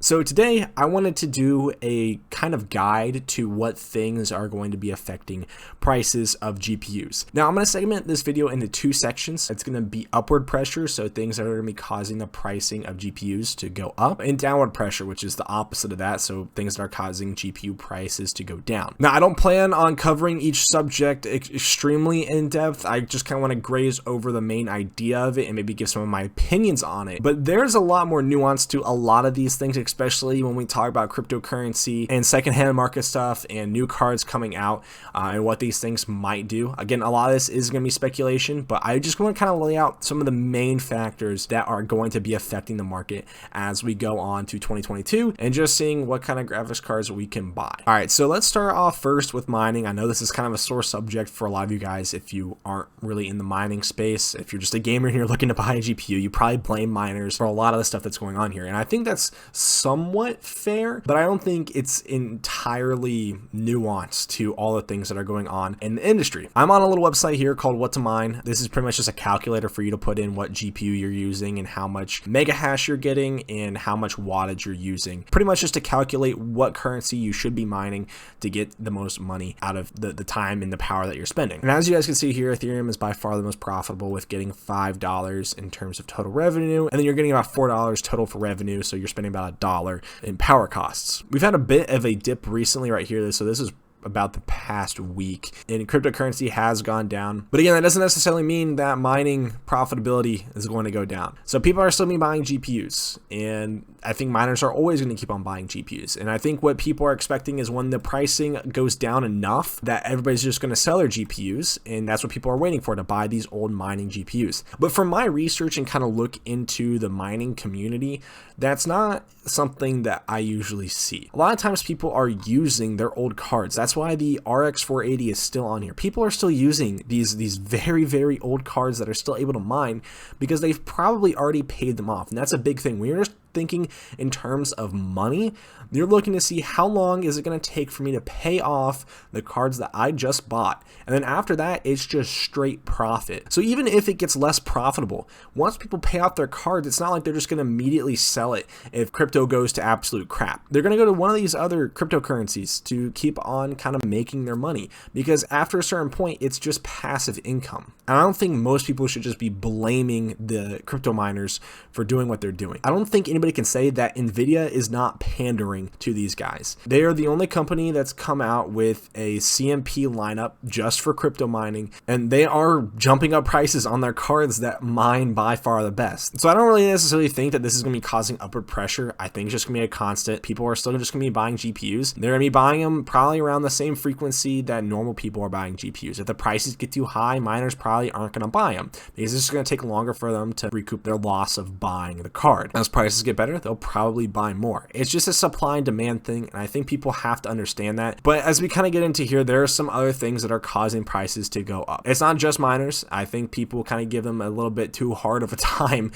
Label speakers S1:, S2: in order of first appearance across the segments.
S1: So today I wanted to do a kind of guide to what things are going to be affecting prices of GPUs. Now I'm going to segment this video into two sections. It's going to be upward pressure, so things that are going to be causing the pricing of GPUs to go up, and downward pressure, which is the opposite of that, so things that are causing GPU prices to go down. Now I don't plan on covering each subject extremely in depth. I just kind of want to graze over the main idea of it and maybe give some of my opinions on it. But there's a lot more nuance to a lot of these things, especially when we talk about cryptocurrency and secondhand market stuff and new cards coming out and what these things might do. Again, a lot of this is going to be speculation, but I just want to kind of lay out some of the main factors that are going to be affecting the market as we go on to 2022 and just seeing what kind of graphics cards we can buy. All right, so let's start off first with mining. I know this is kind of a sore subject for a lot of you guys if you aren't really in the mining space. If you're just a gamer and you're looking to buy a GPU, you probably blame miners for a lot of the stuff that's going on here. And I think that's somewhat fair, but I don't think it's entirely nuanced to all the things that are going on in the industry. I'm on a little website here called What to Mine. This is pretty much just a calculator for you to put in what GPU you're using and how much mega hash you're getting and how much wattage you're using. Pretty much just to calculate what currency you should be mining to get the most money out of the time and the power that you're spending. And as you guys can see here, Ethereum is by far the most profitable with getting $5 in terms of total revenue, and then you're getting about $4 total for revenue, so you're spending about $1 in power costs. We've had a bit of a dip recently right here, so this is about the past week, and cryptocurrency has gone down. But again, that doesn't necessarily mean that mining profitability is going to go down. So people are still buying GPUs, and I think miners are always going to keep on buying GPUs. And I think what people are expecting is when the pricing goes down enough that everybody's just going to sell their GPUs, and that's what people are waiting for, to buy these old mining GPUs. But from my research and kind of look into the mining community, that's not something that I usually see. A lot of times people are using their old cards. That's why the RX 480 is still on here. People are still using these very, very old cards that are still able to mine because they've probably already paid them off. And that's a big thing. When you're just thinking in terms of money, you're looking to see how long is it going to take for me to pay off the cards that I just bought. And then after that, it's just straight profit. So even if it gets less profitable, once people pay off their cards, it's not like they're just going to immediately sell it if crypto goes to absolute crap. They're going to go to one of these other cryptocurrencies to keep on kind of making their money, because after a certain point, it's just passive income. And I don't think most people should just be blaming the crypto miners for doing what they're doing. I don't think anybody can say that Nvidia is not pandering to these guys. They are the only company that's come out with a CMP lineup just for crypto mining, and they are jumping up prices on their cards that mine by far the best. So I don't really necessarily think that this is going to be causing upward pressure. I think it's just going to be a constant. People are still just going to be buying GPUs. They're going to be buying them probably around the same frequency that normal people are buying GPUs. If the prices get too high, miners probably aren't going to buy them because it's just going to take longer for them to recoup their loss of buying the card. As prices get better, they'll probably buy more. It's just a supply and demand thing, and I think people have to understand that. But as we kind of get into here, there are some other things that are causing prices to go up. It's not just miners. I think people kind of give them a little bit too hard of a time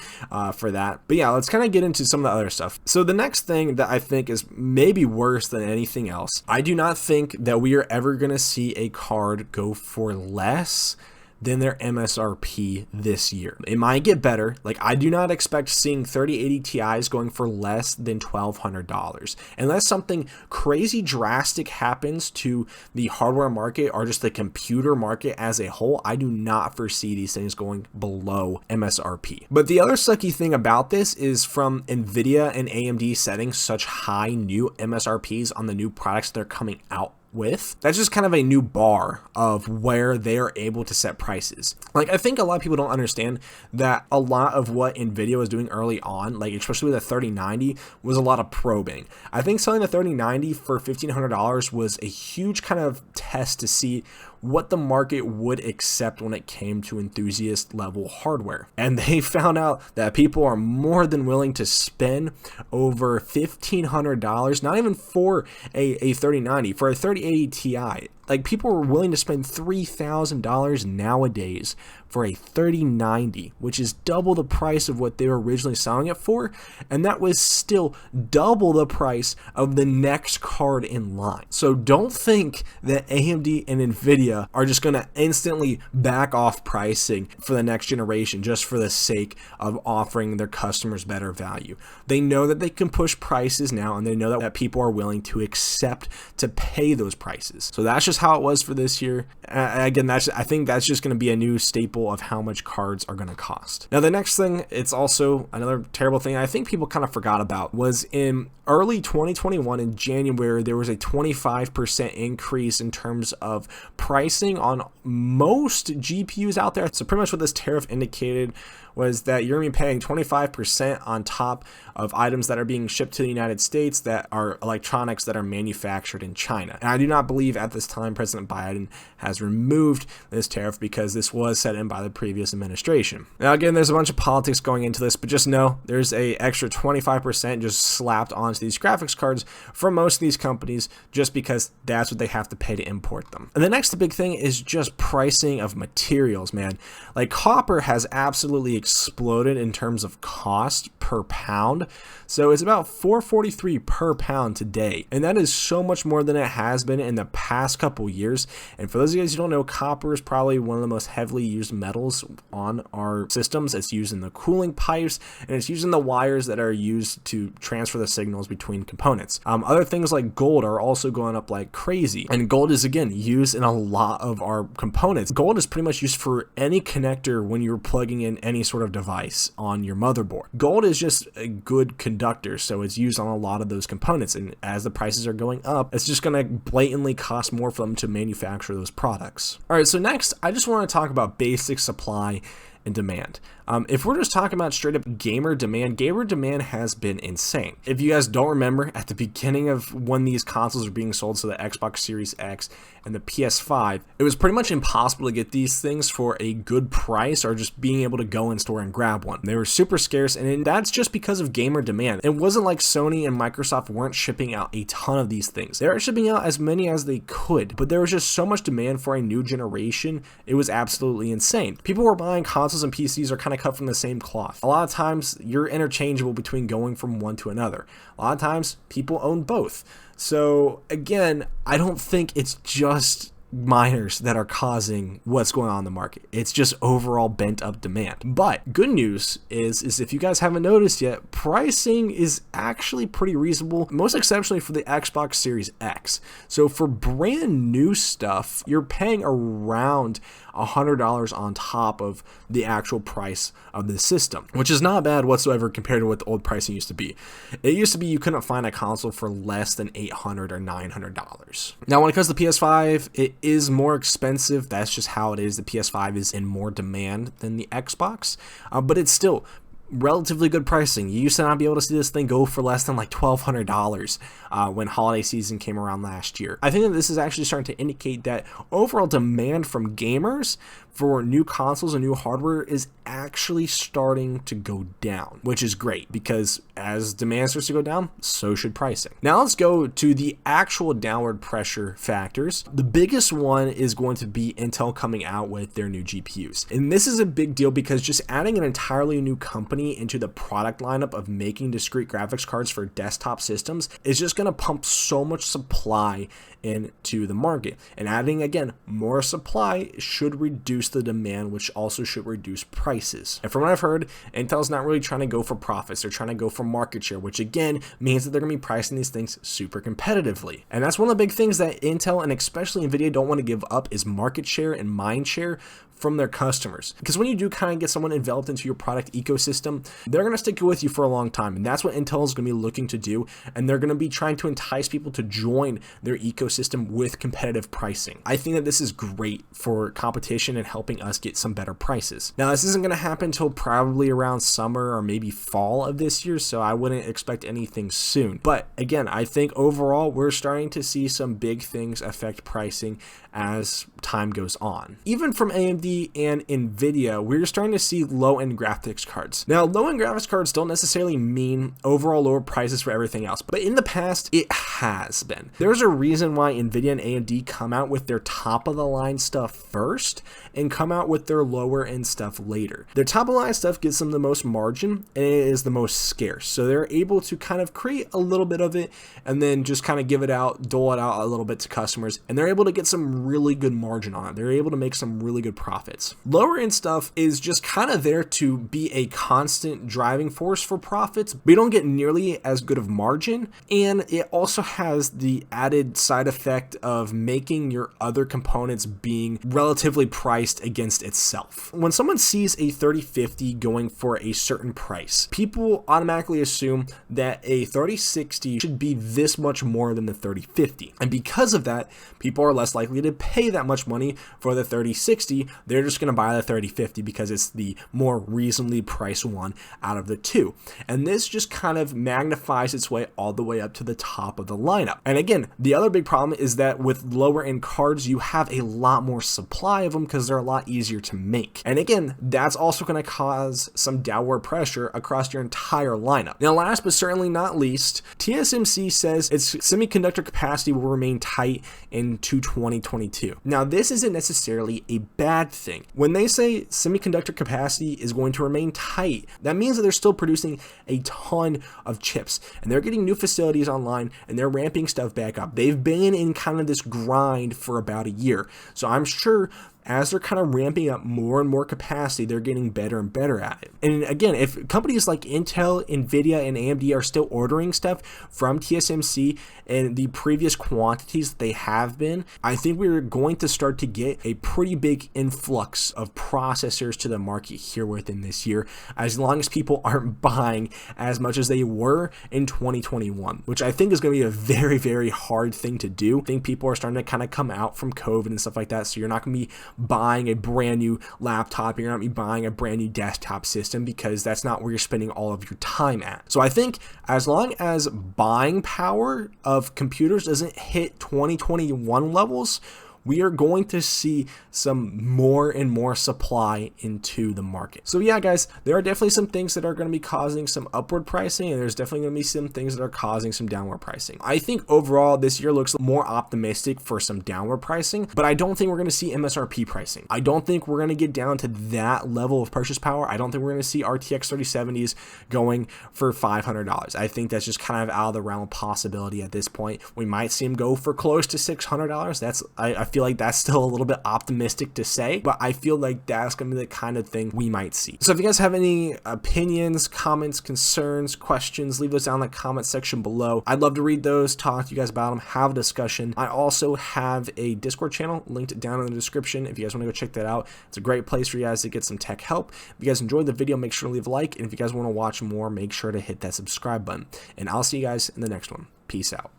S1: for that. But yeah, let's kind of get into some of the other stuff. So the next thing that I think is maybe worse than anything else, I do not think that we are ever going to see a card go for less than their MSRP this year. It might get better. Like, I do not expect seeing 3080 Ti's going for less than $1,200. Unless something crazy drastic happens to the hardware market or just the computer market as a whole, I do not foresee these things going below MSRP. But the other sucky thing about this is from Nvidia and AMD setting such high new MSRPs on the new products they're coming out with, that's just kind of a new bar of where they're able to set prices. Like, I think a lot of people don't understand that a lot of what Nvidia was doing early on, like especially with the 3090, was a lot of probing. I think selling the 3090 for $1,500 was a huge kind of test to see what the market would accept when it came to enthusiast level hardware. And they found out that people are more than willing to spend over $1,500, not even for a 3090, for a 3080 Ti. Like, people were willing to spend $3,000 nowadays for a 3090, which is double the price of what they were originally selling it for, and that was still double the price of the next card in line. So don't think that AMD and Nvidia are just going to instantly back off pricing for the next generation just for the sake of offering their customers better value. They know that they can push prices now, and they know that people are willing to accept to pay those prices. So that's just how it was for this year. Again, I think that's just going to be a new staple of how much cards are going to cost. Now, the next thing, it's also another terrible thing I think people kind of forgot about, was in early 2021 in January, there was a 25% increase in terms of pricing on most GPUs out there. So pretty much what this tariff indicated was that you're going to be paying 25% on top of items that are being shipped to the United States that are electronics that are manufactured in China. And I do not believe at this time President Biden has removed this tariff, because this was set in by the previous administration. Now, again, there's a bunch of politics going into this, but just know there's a extra 25% just slapped onto these graphics cards for most of these companies, just because that's what they have to pay to import them. And the next big thing is just pricing of materials, man. Like, copper has absolutely exploded in terms of cost per pound. So it's about $4.43 per pound today, and that is so much more than it has been in the past couple years. And for those of you guys who don't know, copper is probably one of the most heavily used metals on our systems. It's used in the cooling pipes, and it's used in the wires that are used to transfer the signals between components. Other things like gold are also going up like crazy, and gold is, again, used in a lot of our components. Gold is pretty much used for any connector when you're plugging in any sort of device on your motherboard. Gold is just a good conductor, so it's used on a lot of those components, and as the prices are going up, it's just going to blatantly cost more for them to manufacture those products. All right, so next, I just want to talk about basic supply and demand. If we're just talking about straight up gamer demand has been insane. If you guys don't remember, at the beginning of when these consoles were being sold, so the Xbox Series X and the PS5, it was pretty much impossible to get these things for a good price, or just being able to go in store and grab one. They were super scarce, and that's just because of gamer demand. It wasn't like Sony and Microsoft weren't shipping out a ton of these things. They were shipping out as many as they could, but there was just so much demand for a new generation. It was absolutely insane. People were buying consoles and PCs are kind of cut from the same cloth. A lot of times you're interchangeable between going from one to another. A lot of times people own both. So again, I don't think it's just miners that are causing what's going on in the market. It's just overall bent up demand. But good news is if you guys haven't noticed yet, pricing is actually pretty reasonable, most exceptionally for the Xbox Series X. So for brand new stuff, you're paying around $100 on top of the actual price of the system, which is not bad whatsoever compared to what the old pricing used to be. It used to be you couldn't find a console for less than $800 or $900. Now, when it comes to the PS5, it is more expensive. That's just how it is. The PS5 is in more demand than the Xbox, but it's still relatively good pricing. You used to not be able to see this thing go for less than like $1,200 when holiday season came around last year. I think that this is actually starting to indicate that overall demand from gamers for new consoles and new hardware is actually starting to go down, which is great, because as demand starts to go down, so should pricing. Now let's go to the actual downward pressure factors. The biggest one is going to be Intel coming out with their new GPUs. And this is a big deal because just adding an entirely new company into the product lineup of making discrete graphics cards for desktop systems is just going to pump so much supply into the market. And adding, again, more supply should reduce the demand, which also should reduce prices. And from what I've heard, Intel's not really trying to go for profits. They're trying to go for market share, which again means that they're going to be pricing these things super competitively. And that's one of the big things that Intel and especially Nvidia don't want to give up, is market share and mind share from their customers. Because when you do kind of get someone enveloped into your product ecosystem, they're going to stick with you for a long time. And that's what Intel is going to be looking to do. And they're going to be trying to entice people to join their ecosystem with competitive pricing. I think that this is great for competition and helping us get some better prices. Now, this isn't going to happen until probably around summer or maybe fall of this year, so I wouldn't expect anything soon. But again, I think overall we're starting to see some big things affect pricing as time goes on. Even from AMD AMD and Nvidia, we're starting to see low-end graphics cards. Now, low-end graphics cards don't necessarily mean overall lower prices for everything else, but in the past, it has been. There's a reason why Nvidia and AMD come out with their top-of-the-line stuff first and come out with their lower-end stuff later. Their top-of-the-line stuff gives them the most margin, and it is the most scarce, so they're able to kind of create a little bit of it and then just kind of give it out, dole it out a little bit to customers, and they're able to get some really good margin on it. They're able to make some really good profits. Lower end stuff is just kind of there to be a constant driving force for profits, but you don't get nearly as good of margin, and it also has the added side effect of making your other components being relatively priced against itself. When someone sees a 3050 going for a certain price, people automatically assume that a 3060 should be this much more than the 3050, and because of that, people are less likely to pay that much money for the 3060. They're just going to buy the 3050 because it's the more reasonably priced one out of the two, and this just kind of magnifies its way all the way up to the top of the lineup. And again, the other big problem is that with lower end cards, you have a lot more supply of them because they're a lot easier to make, and again, that's also going to cause some downward pressure across your entire lineup. Now, last but certainly not least, TSMC says its semiconductor capacity will remain tight into 2022. Now, this isn't necessarily a bad thing. When they say semiconductor capacity is going to remain tight, that means that they're still producing a ton of chips, and they're getting new facilities online, and they're ramping stuff back up. They've been in kind of this grind for about a year, so I'm sure as they're kind of ramping up more and more capacity, they're getting better and better at it. And again, if companies like Intel, Nvidia, and AMD are still ordering stuff from TSMC in the previous quantities that they have been, I think we're going to start to get a pretty big influx of processors to the market here within this year, as long as people aren't buying as much as they were in 2021, which I think is going to be a very, very hard thing to do. I think people are starting to kind of come out from COVID and stuff like that, so you're not going to be buying a brand new laptop, you're not be buying a brand new desktop system, because that's not where you're spending all of your time at. So I think as long as buying power of computers doesn't hit 2021 levels, we are going to see some more and more supply into the market. So yeah, guys, there are definitely some things that are going to be causing some upward pricing, and there's definitely going to be some things that are causing some downward pricing. I think overall this year looks more optimistic for some downward pricing, but I don't think we're going to see MSRP pricing. I don't think we're going to get down to that level of purchase power. I don't think we're going to see RTX 3070s going for $500. I think that's just kind of out of the realm of possibility at this point. We might see them go for close to $600. That's I feel like that's still a little bit optimistic to say, but I feel like that's going to be the kind of thing we might see. So if you guys have any opinions, comments, concerns, questions, leave those down in the comment section below. I'd love to read those, talk to you guys about them, have a discussion. I also have a Discord channel linked down in the description if you guys want to go check that out. It's a great place for you guys to get some tech help. If you guys enjoyed the video, make sure to leave a like, and if you guys want to watch more, make sure to hit that subscribe button. And I'll see you guys in the next one. Peace out.